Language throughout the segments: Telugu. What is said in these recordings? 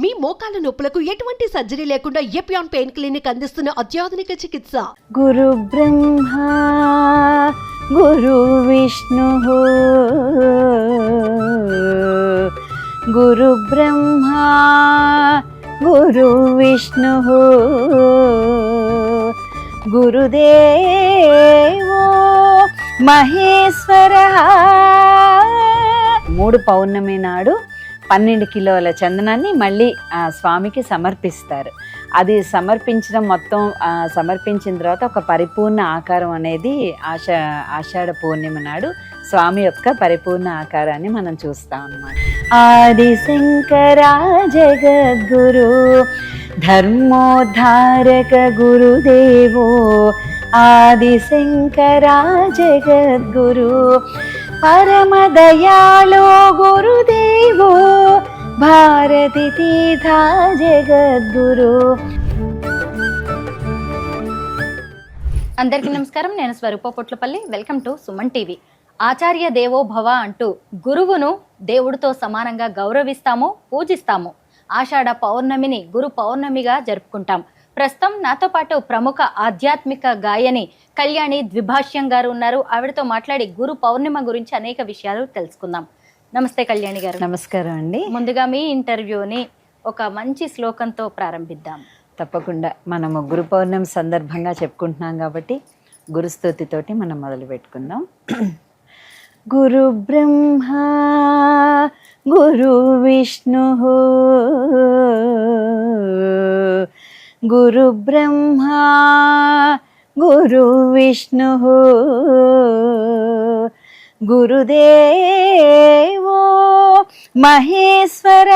మీ మోకాల నొప్పులకు ఎటువంటి సర్జరీ లేకుండా ఎపియాన్ పెయిన్ క్లినిక్ అందిస్తున్న అత్యాధునిక చికిత్స. గురు బ్రహ్మా గురు విష్ణు గురు బ్రహ్మా గురు విష్ణు గురుదేవో మహేశ్వర. 3 పౌర్ణమి నాడు 12 కిలోల చందనాన్ని మళ్ళీ స్వామికి సమర్పిస్తారు. అది సమర్పించడం మొత్తం సమర్పించిన తర్వాత ఒక పరిపూర్ణ ఆకారం అనేది ఆషాఢ పూర్ణిమ నాడు స్వామి యొక్క పరిపూర్ణ ఆకారాన్ని మనం చూస్తాం అన్నమాట. ఆది శంకర జగద్గురు ధర్మోద్ధారక గురుదేవో ఆది శంకర జగద్గురు పరమ దయాళో గురుదేవో భారతి తీర్థ జగద్గురు. అందరికీ నమస్కారం. నేను Swarupa Potlapalli. Welcome to Suman TV. ఆచార్య దేవో భవ అంటూ గురువును దేవుడితో సమానంగా గౌరవిస్తాము, పూజిస్తాము. ఆషాఢ పౌర్ణమిని గురు పౌర్ణమిగా జరుపుకుంటాం. ప్రస్తుతం నాతో పాటు ప్రముఖ ఆధ్యాత్మిక గాయని కళ్యాణి ద్విభాష్యం గారు ఉన్నారు. ఆవిడతో మాట్లాడి గురు పౌర్ణిమ గురించి అనేక విషయాలు తెలుసుకుందాం. నమస్తే కళ్యాణి గారు. నమస్కారం అండి. ముందుగా మీ ఇంటర్వ్యూని ఒక మంచి శ్లోకంతో ప్రారంభిద్దాం. తప్పకుండా. మనము గురు పౌర్ణమి సందర్భంగా చెప్పుకుంటున్నాం కాబట్టి గురుస్తుతితోటి మనం మొదలు పెట్టుకుందాం. గురు బ్రహ్మా గురు విష్ణు గురు బ్రహ్మా గురు విష్ణు గురుదేవో మహేశ్వర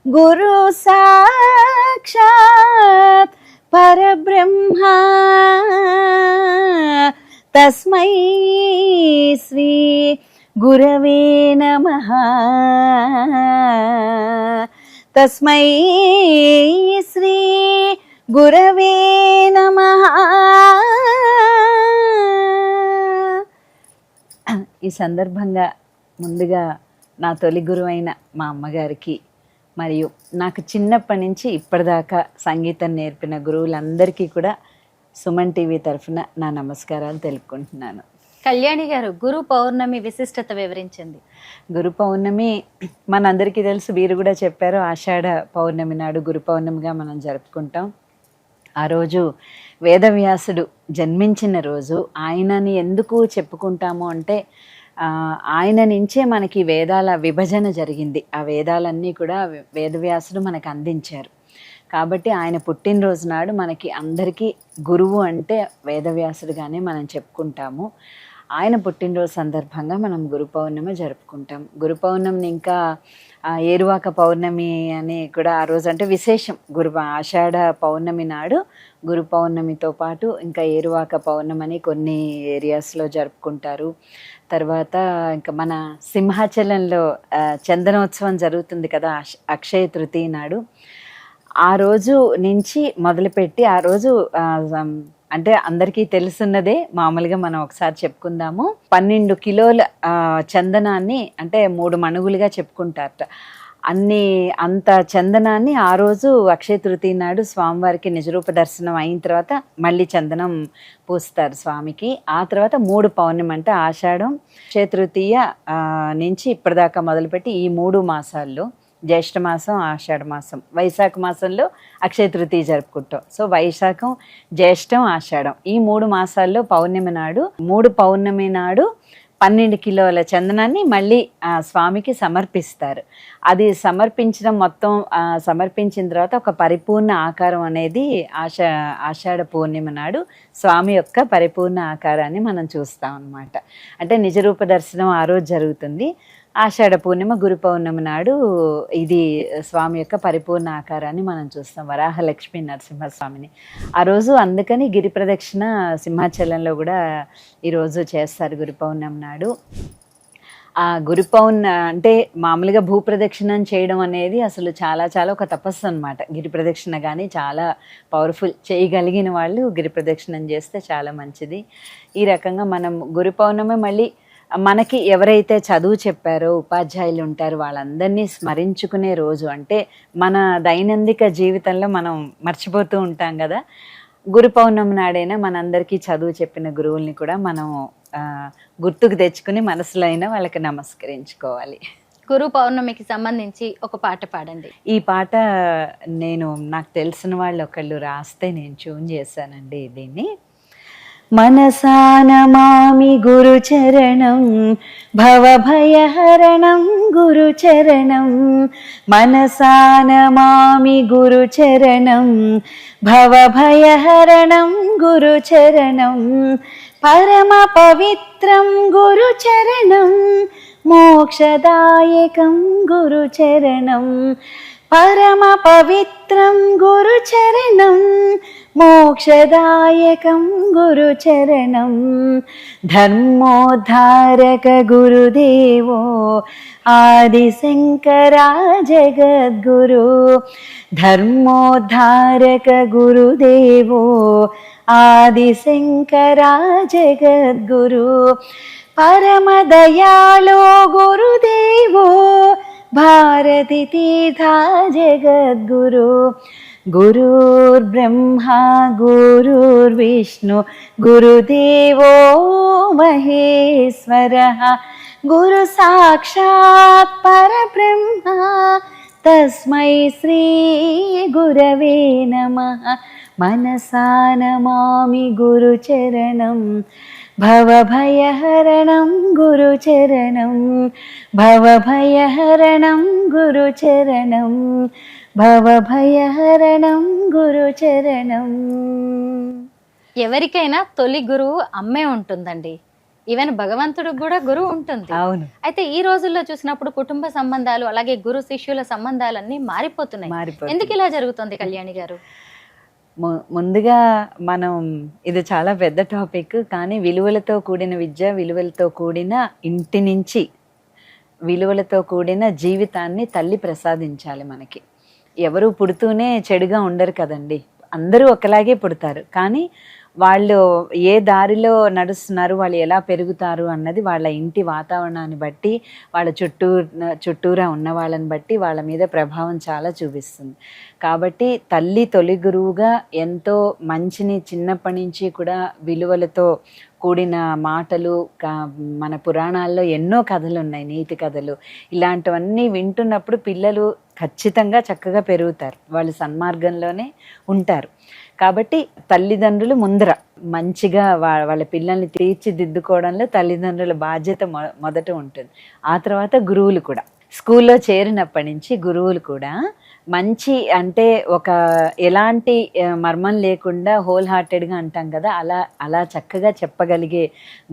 గురు సాక్షాత్ పరబ్రహ్మ తస్మై శ్రీ గురవే నమః తస్మై శ్రీ గురవే నమః. ఈ సందర్భంగా ముందుగా నా తొలి గురువైన మా అమ్మగారికి మరియు నాకు చిన్నప్పటి నుంచి ఇప్పటిదాకా సంగీతం నేర్పిన గురువులందరికీ కూడా సుమన్ టీవీ తరఫున నా నమస్కారాలు తెలుపుకుంటున్నాను. కళ్యాణి గారు, గురు పౌర్ణమి విశిష్టత వివరించండి. గురు పౌర్ణమి మనందరికీ తెలుసు, వీరు కూడా చెప్పారు. ఆషాఢ పౌర్ణమి నాడు గురు పౌర్ణమిగా మనం జరుపుకుంటాం. ఆ రోజు వేదవ్యాసుడు జన్మించిన రోజు. ఆయనని ఎందుకు చెప్పుకుంటాము అంటే ఆయన నుంచే మనకి వేదాల విభజన జరిగింది. ఆ వేదాలన్నీ కూడా వేదవ్యాసుడు మనకు అందించారు. కాబట్టి ఆయన పుట్టినరోజు నాడు మనకి అందరికీ గురువు అంటే వేదవ్యాసుడుగానే మనం చెప్పుకుంటాము. ఆయన పుట్టినరోజు సందర్భంగా మనం గురు పౌర్ణమి జరుపుకుంటాం. గురు పౌర్ణమిని ఇంకా ఏరువాక పౌర్ణమి అని కూడా ఆ రోజు అంటే విశేషం. ఆషాఢ పౌర్ణమి నాడు గురు పౌర్ణమితో పాటు ఇంకా ఏరువాక పౌర్ణమి అని కొన్ని ఏరియాస్లో జరుపుకుంటారు. తర్వాత ఇంకా మన సింహాచలంలో చందనోత్సవం జరుగుతుంది కదా అక్షయ తృతీయ నాడు. ఆ రోజు నుంచి మొదలుపెట్టి ఆ రోజు అంటే అందరికీ తెలుసున్నదే, మామూలుగా మనం ఒకసారి చెప్పుకుందాము. 12 కిలోల చందనాన్ని అంటే 3 మణుగులుగా చెప్పుకుంటారట. అంత చందనాన్ని ఆ రోజు అక్షయ తృతీయ నాడు స్వామివారికి నిజరూప దర్శనం అయిన తర్వాత మళ్ళీ చందనం పూస్తారు స్వామికి. ఆ తర్వాత 3 పౌర్ణమి అంటే ఆషాఢం, అక్షయ తృతీయ నుంచి ఇప్పటిదాకా మొదలుపెట్టి ఈ 3 మాసాల్లో జ్యేష్ఠ మాసం, ఆషాఢ మాసం, వైశాఖ మాసంలో అక్షయ తృతీయ జరుపుకుంటాం. సో వైశాఖం, జ్యేష్ఠం, ఆషాఢం ఈ 3 మాసాల్లో పౌర్ణమి నాడు 3 పౌర్ణమి నాడు 12 కిలోల చందనాన్ని మళ్ళీ స్వామికి సమర్పిస్తారు. అది సమర్పించడం మొత్తం సమర్పించిన తర్వాత ఒక పరిపూర్ణ ఆకారం అనేది ఆషాఢ పూర్ణిమ నాడు స్వామి యొక్క పరిపూర్ణ ఆకారాన్ని మనం చూస్తాం అన్నమాట. అంటే నిజరూప దర్శనం ఆ రోజు జరుగుతుంది. ఆషాఢ పూర్ణిమ గురు పౌర్ణమి నాడు ఇది స్వామి యొక్క పరిపూర్ణ ఆకారాన్ని మనం చూస్తాం, వరాహలక్ష్మి నరసింహస్వామిని. ఆ రోజు అందుకని గిరి ప్రదక్షిణ సింహాచలంలో కూడా ఈరోజు చేస్తారు గురు పౌర్ణమి నాడు. ఆ గురు అంటే మామూలుగా భూప్రదక్షిణం చేయడం అనేది అసలు చాలా చాలా ఒక తపస్సు అనమాట. గిరి ప్రదక్షిణ కానీ చాలా పవర్ఫుల్. చేయగలిగిన వాళ్ళు గిరి ప్రదక్షిణం చేస్తే చాలా మంచిది. ఈ రకంగా మనం గురు పౌర్ణమి మళ్ళీ మనకి ఎవరైతే చదువు చెప్పారో ఉపాధ్యాయులు ఉంటారో వాళ్ళందరినీ స్మరించుకునే రోజు. అంటే మన దైనందిక జీవితంలో మనం మర్చిపోతూ ఉంటాం కదా, గురు పౌర్ణమి నాడైనా మనందరికీ చదువు చెప్పిన గురువుల్ని కూడా మనం గుర్తుకు తెచ్చుకుని మనసులో అయినా వాళ్ళకి నమస్కరించుకోవాలి. గురు పౌర్ణమికి సంబంధించి ఒక పాట పాడండి. ఈ పాట నాకు తెలిసిన వాళ్ళు ఒకళ్ళు రాస్తే నేను ట్యూన్ చేశానండి దీన్ని. మనసానమామి గురుచరణం భవభయహరణం గురుచరణం, మనసానమామి గురుచరణం భవభయహరణం గురుచరణం, పరమ పవిత్రం గురుచరణం మోక్షదాయకం గురుచరణం, పరమ పవిత్రం గురుచరణం మోక్షదాయకం గురుచరణం, ధర్మోద్ధారక గురుదేవో ఆదిశంకరా జగద్గురు, ధర్మోద్ధారక గురుదేవో ఆదిశంకరా జగద్గురు, పరమ దయాళో గురుదేవో భారతి తీర్థా జగద్గురు, గురుర్బ్రహ్మా గురుర్విష్ణు గురుదేవో మహేశ్వరః, గురు సాక్షాత్ పరబ్రహ్మ తస్మై శ్రీ గురవే నమః, మనసా నమామి గురుచరణం భవభయహరణం గురుచరణం, భవభయహరణం గురుచరణం, భవభయహరణం గురుచరణం. ఎవరికైనా తొలి గురువు అమ్మే ఉంటుందండి. ఈవెన్ భగవంతుడికి కూడా గురువు ఉంటుంది. అవును. అయితే ఈ రోజుల్లో చూసినప్పుడు కుటుంబ సంబంధాలు అలాగే గురు శిష్యుల సంబంధాలన్నీ మారిపోతున్నాయి. ఎందుకు ఇలా జరుగుతుంది కళ్యాణి గారు? ముందుగా ఇది చాలా పెద్ద టాపిక్, కానీ విలువలతో కూడిన విద్య, విలువలతో కూడిన ఇంటి నుంచి విలువలతో కూడిన జీవితాన్ని తల్లి ప్రసాదించాలి మనకి. ఎవరు పుడుతూనే చెడుగా ఉండరు కదండి, అందరూ ఒకలాగే పుడతారు. కానీ వాళ్ళు ఏ దారిలో నడుస్తున్నారు, వాళ్ళు ఎలా పెరుగుతారు అన్నది వాళ్ళ ఇంటి వాతావరణాన్ని బట్టి, వాళ్ళ చుట్టూరా ఉన్న వాళ్ళని బట్టి వాళ్ళ మీద ప్రభావం చాలా చూపిస్తుంది. కాబట్టి తల్లి తొలి గురువుగా ఎంతో మంచిని చిన్నప్పటి నుంచి కూడా విలువలతో కూడిన మాటలు, మన పురాణాల్లో ఎన్నో కథలు ఉన్నాయి, నీతి కథలు. ఇలాంటివన్నీ వింటున్నప్పుడు పిల్లలు ఖచ్చితంగా చక్కగా పెరుగుతారు, వాళ్ళు సన్మార్గంలోనే ఉంటారు. కాబట్టి తల్లిదండ్రులు ముందర మంచిగా వాళ్ళ పిల్లల్ని తీర్చిదిద్దుకోవడంలో తల్లిదండ్రుల బాధ్యత మొదట ఉంటుంది. ఆ తర్వాత గురువులు కూడా, స్కూల్లో చేరినప్పటి నుంచి గురువులు కూడా మంచి, అంటే ఒక ఎలాంటి మర్మం లేకుండా హోల్ హార్టెడ్గా అంటాం కదా, అలా చక్కగా చెప్పగలిగే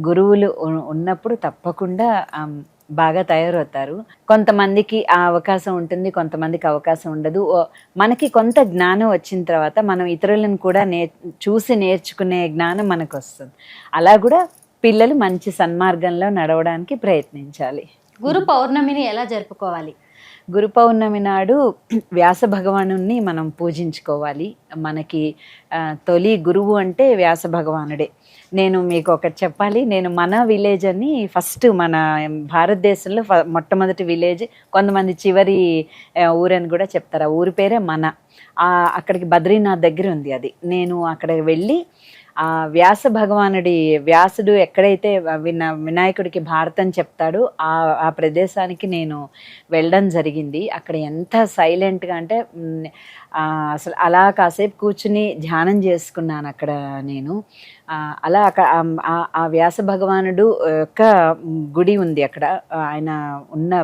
గురువులు ఉన్నప్పుడు తప్పకుండా బాగా తయారవుతారు. కొంతమందికి ఆ అవకాశం ఉంటుంది, కొంతమందికి అవకాశం ఉండదు. మనకి కొంత జ్ఞానం వచ్చిన తర్వాత మనం ఇతరులను కూడా చూసి నేర్చుకునే జ్ఞానం మనకు వస్తుంది. అలా కూడా పిల్లలు మంచి సన్మార్గంలో నడవడానికి ప్రయత్నించాలి. గురు పౌర్ణమిని ఎలా జరుపుకోవాలి? గురు పౌర్ణమి నాడు వ్యాస భగవానుని మనం పూజించుకోవాలి. మనకి తొలి గురువు అంటే వ్యాస భగవానుడే. నేను మీకు ఒకటి చెప్పాలి, నేను మన విలేజ్ అని ఫస్ట్ మన భారతదేశంలో మొట్టమొదటి విలేజ్, కొంతమంది చివరి ఊరని కూడా చెప్తారు. ఆ ఊరి పేరే మన. అక్కడికి బద్రీనాథ్ దగ్గర ఉంది అది. నేను అక్కడికి వెళ్ళి ఆ వ్యాస వ్యాసుడు ఎక్కడైతే వినాయకుడికి భారతం చెప్తాడో ఆ ప్రదేశానికి నేను వెళ్ళడం జరిగింది. అక్కడ ఎంత సైలెంట్గా అంటే అసలు అలా కాసేపు కూర్చుని ధ్యానం చేసుకున్నాను అక్కడ నేను. అలా ఆ వ్యాస భగవానుడు యొక్క గుడి ఉంది అక్కడ, ఆయన ఉన్న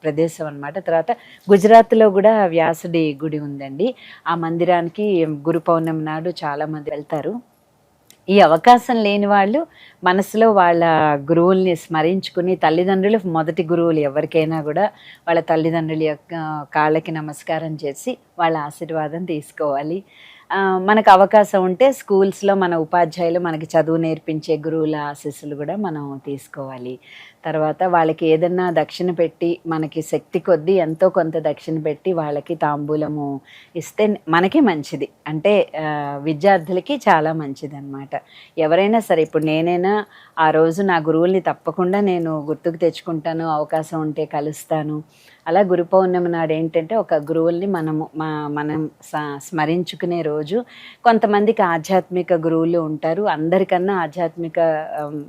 ప్రదేశం అన్నమాట. తర్వాత గుజరాత్లో కూడా వ్యాసుడి గుడి ఉందండి. ఆ మందిరానికి గురు పౌర్ణమి నాడు చాలామంది వెళ్తారు. ఈ అవకాశం లేని వాళ్ళు మనసులో వాళ్ళ గురువుల్ని స్మరించుకుని, తల్లిదండ్రులు మొదటి గురువులు ఎవరికైనా కూడా వాళ్ళ తల్లిదండ్రుల యొక్క కాళ్ళకి నమస్కారం చేసి వాళ్ళ ఆశీర్వాదం తీసుకోవాలి. మనకు అవకాశం ఉంటే స్కూల్స్లో మన ఉపాధ్యాయులు మనకి చదువు నేర్పించే గురువుల ఆశీస్సులు కూడా మనం తీసుకోవాలి. తర్వాత వాళ్ళకి ఏదన్నా దక్షిణ పెట్టి మనకి శక్తి కొద్దీ ఎంతో కొంత దక్షిణ పెట్టి వాళ్ళకి తాంబూలము ఇస్తే మనకి మంచిది. అంటే విద్యార్థులకి చాలా మంచిది అనమాట. ఎవరైనా సరే, ఇప్పుడు నేనైనా ఆ రోజు నా గురువుల్ని తప్పకుండా నేను గుర్తుకు తెచ్చుకుంటాను, అవకాశం ఉంటే కలుస్తాను. అలా గురు పౌర్ణమి నాడు ఏంటంటే ఒక గురువుల్ని మనం స్మరించుకునే రోజు. కొంతమందికి ఆధ్యాత్మిక గురువులు ఉంటారు, అందరికన్నా ఆధ్యాత్మిక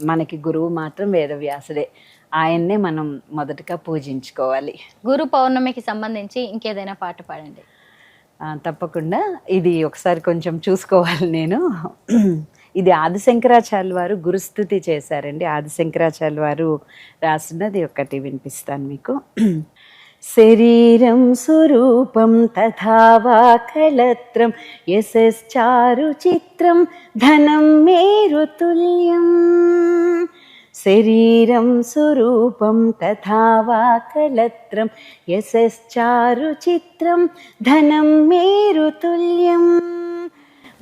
మనకి గురువు మాత్రం వేదవ్యాసుడే. ఆయన్నే మనం మొదటగా పూజించుకోవాలి. గురు పౌర్ణమికి సంబంధించి ఇంకేదైనా పాట పాడండి. తప్పకుండా. ఇది ఒకసారి కొంచెం చూసుకోవాలి నేను. ఇది ఆదిశంకరాచార్యుల వారు గురుస్తుతి చేశారండి. ఆదిశంకరాచార్యుల వారు రాసినది ఒకటి వినిపిస్తాను మీకు. శరీరం స్వరూపం తథా వా కళత్రం యశశ్చారు చిత్రం ధనం మేరుతుల్యం. శరీరం స్వరూపం తథా వా కళత్రం యశశ్చారు చిత్రం ధనం మేరుతుల్యం.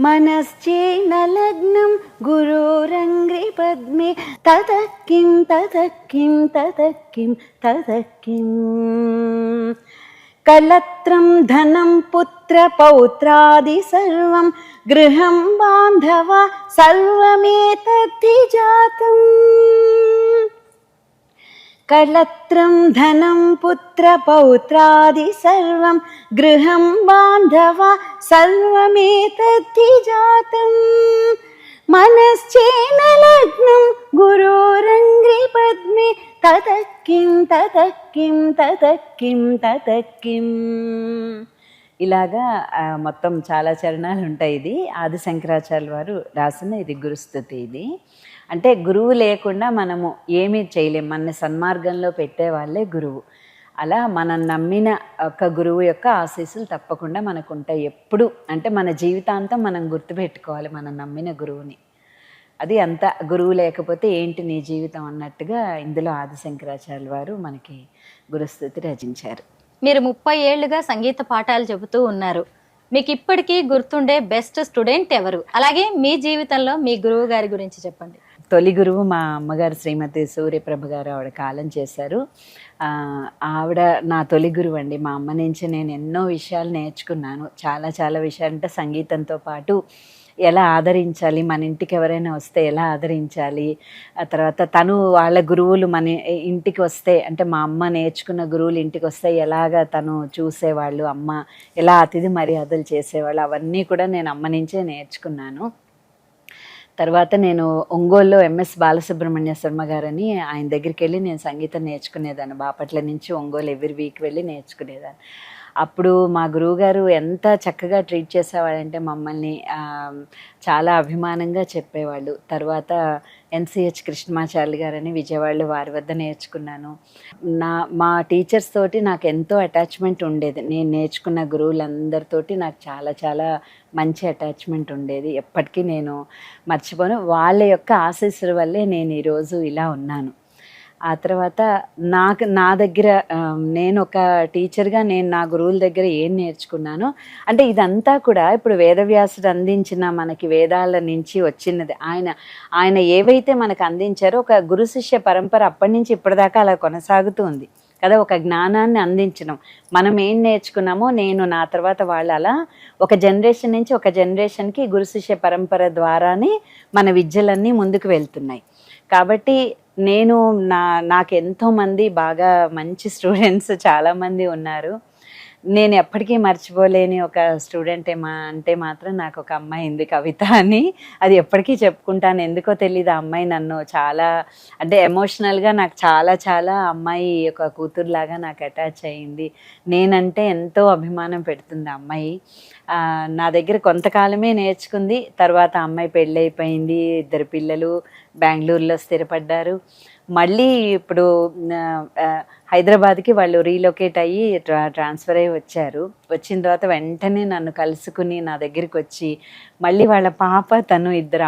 మనశ్చేన లగ్నం గురోరంగ్రి పద్మే తతః కిం తతః కిం తతః కిం తతః కిం. కళత్రం ధనం పుత్ర పౌత్రాది సర్వం గృహం బాంధవ సర్వమేతద్ధి జాతం. కళత్రం ధనం పుత్ర పౌత్రాది సర్వం గృహం బాంధవ సర్వమేతద్ధి జాతం. మనశ్చేన లగ్నం గురోరంగ్రి పద్మే తతః కిం తతః కిం తతః కిం తతః కిం. ఇలాగా మొత్తం చాలా చరణాలు ఉంటాయి. ఇది ఆదిశంకరాచార్యుల వారు రాసిన ఇది గురుస్తుతి. ఇది అంటే గురువు లేకుండా మనము ఏమీ చేయలేం. మన సన్మార్గంలో పెట్టే వాళ్ళే గురువు. అలా మనం నమ్మిన ఒక గురువు యొక్క ఆశీస్సులు తప్పకుండా మనకు ఉంటాయి ఎప్పుడు. అంటే మన జీవితాంతం మనం గుర్తుపెట్టుకోవాలి మనం నమ్మిన గురువుని. అది అంత గురువు లేకపోతే ఏంటి నీ జీవితం అన్నట్టుగా ఇందులో ఆదిశంకరాచార్యుల వారు మనకి గురుస్తుతి రచించారు. మీరు 30 ఏళ్లుగా సంగీత పాఠాలు చెబుతూ ఉన్నారు. మీకు ఇప్పటికీ గుర్తుండే బెస్ట్ స్టూడెంట్ ఎవరు? అలాగే మీ జీవితంలో మీ గురువు గారి గురించి చెప్పండి. తొలి గురువు మా అమ్మగారు శ్రీమతి సూర్యప్రభ గారు. ఆవిడ కాలం చేశారు. ఆవిడ నా తొలి గురువు అండి. మా అమ్మ నుంచి నేను ఎన్నో విషయాలు నేర్చుకున్నాను. చాలా చాలా విషయాలు. అంటే సంగీతంతో పాటు ఎలా ఆదరించాలి, మన ఇంటికి ఎవరైనా వస్తే ఎలా ఆదరించాలి, ఆ తర్వాత తను వాళ్ళ గురువులు మన ఇంటికి వస్తే, అంటే మా అమ్మ నేర్చుకున్న గురువులు ఇంటికి వస్తే ఎలాగ తను చూసేవాళ్ళు, అమ్మ ఎలా అతిథి మర్యాదలు చేసేవాళ్ళు, అవన్నీ కూడా నేను అమ్మ నుంచే నేర్చుకున్నాను. తర్వాత నేను ఒంగోలులో ఎంఎస్ బాలసుబ్రహ్మణ్య శర్మ గారని ఆయన దగ్గరికి వెళ్ళి నేను సంగీతం నేర్చుకునేదాన్ని. బాపట్ల నుంచి ఒంగోలు ఎవ్రీ వీక్ వెళ్ళి నేర్చుకునేదాన్ని. అప్పుడు మా గురువుగారు ఎంత చక్కగా ట్రీట్ చేసేవాళ్ళంటే మమ్మల్ని చాలా అభిమానంగా చెప్పేవాళ్ళు. తర్వాత ఎన్సిహెచ్ కృష్ణమాచార్యులు గారని విజయవాడలో వారి వద్ద నేర్చుకున్నాను. మా టీచర్స్ తోటి నాకు ఎంతో అటాచ్మెంట్ ఉండేది. నేను నేర్చుకున్న గురువులందరితోటి నాకు చాలా చాలా మంచి అటాచ్మెంట్ ఉండేది. ఎప్పటికీ నేను మర్చిపోను. వాళ్ళ యొక్క ఆశీస్సుల వల్లే నేను ఈరోజు ఇలా ఉన్నాను. ఆ తర్వాత నా దగ్గర నేను ఒక టీచర్గా నేను నా గురువుల దగ్గర ఏం నేర్చుకున్నానో, అంటే ఇదంతా కూడా ఇప్పుడు వేదవ్యాసుడు అందించిన మనకి వేదాల నుంచి వచ్చినది. ఆయన ఏవైతే మనకు అందించారో ఒక గురు శిష్య పరంపర అప్పటి నుంచి ఇప్పటిదాకా అలా కొనసాగుతూ ఉంది కదా. ఒక జ్ఞానాన్ని అందించడం, మనం ఏం నేర్చుకున్నామో నేను నా తర్వాత వాళ్ళు అలా ఒక జనరేషన్ నుంచి ఒక జనరేషన్కి గురు శిష్య పరంపర ద్వారానే మన విద్యలన్నీ ముందుకు వెళ్తున్నాయి. కాబట్టి నాకు ఎంతోమంది బాగా మంచి స్టూడెంట్స్ చాలామంది ఉన్నారు. నేను ఎప్పటికీ మర్చిపోలేని ఒక స్టూడెంట్ అంటే మాత్రం నాకు ఒక అమ్మాయి ఉంది, కవిత అని. అది ఎప్పటికీ చెప్పుకుంటాను. ఎందుకో తెలియదు, ఆ అమ్మాయి నన్ను చాలా అంటే ఎమోషనల్గా నాకు చాలా చాలా అమ్మాయి ఒక కూతురులాగా నాకు అటాచ్ అయ్యింది. నేనంటే ఎంతో అభిమానం పెడుతుంది ఆ అమ్మాయి. నా దగ్గర కొంతకాలమే నేర్చుకుంది. తర్వాత అమ్మాయి పెళ్ళైపోయింది, 2 పిల్లలు, బెంగళూరులో స్థిరపడ్డారు. మళ్ళీ ఇప్పుడు హైదరాబాద్కి వాళ్ళు రీలొకేట్ అయ్యి ట్రాన్స్ఫర్ అయ్యి వచ్చారు. వచ్చిన తర్వాత వెంటనే నన్ను కలుసుకుని నా దగ్గరికి వచ్చి మళ్ళీ వాళ్ళ పాప, తను ఇద్దరు,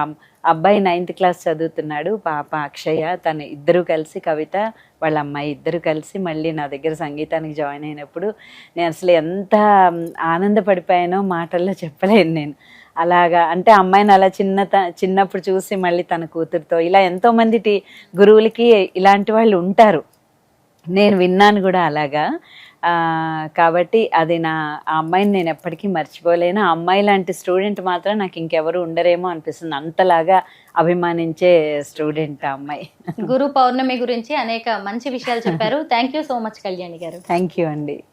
అబ్బాయి 9th క్లాస్ చదువుతున్నాడు, పాప అక్షయ, తను ఇద్దరు కలిసి, కవిత వాళ్ళ అమ్మాయి ఇద్దరు కలిసి మళ్ళీ నా దగ్గర సంగీతానికి జాయిన్ అయినప్పుడు నేను అసలు ఎంత ఆనందపడిపోయానో మాటల్లో చెప్పలేను నేను. అలాగా అంటే అమ్మాయిని అలా చిన్నప్పుడు చూసి మళ్ళీ తన కూతురుతో ఇలా ఎంతోమంది గురువులకి ఇలాంటి వాళ్ళు ఉంటారు. నేను విన్నాను కూడా అలాగా. కాబట్టి అది ఆ అమ్మాయిని నేను ఎప్పటికీ మర్చిపోలేను. ఆ అమ్మాయి లాంటి స్టూడెంట్ మాత్రం నాకు ఇంకెవరు ఉండరేమో అనిపిస్తుంది. అంతలాగా అభిమానించే స్టూడెంట్ ఆ అమ్మాయి. గురు పౌర్ణమి గురించి అనేక మంచి విషయాలు చెప్పారు. Thank you so much Kalyani garu. Thank you అండి.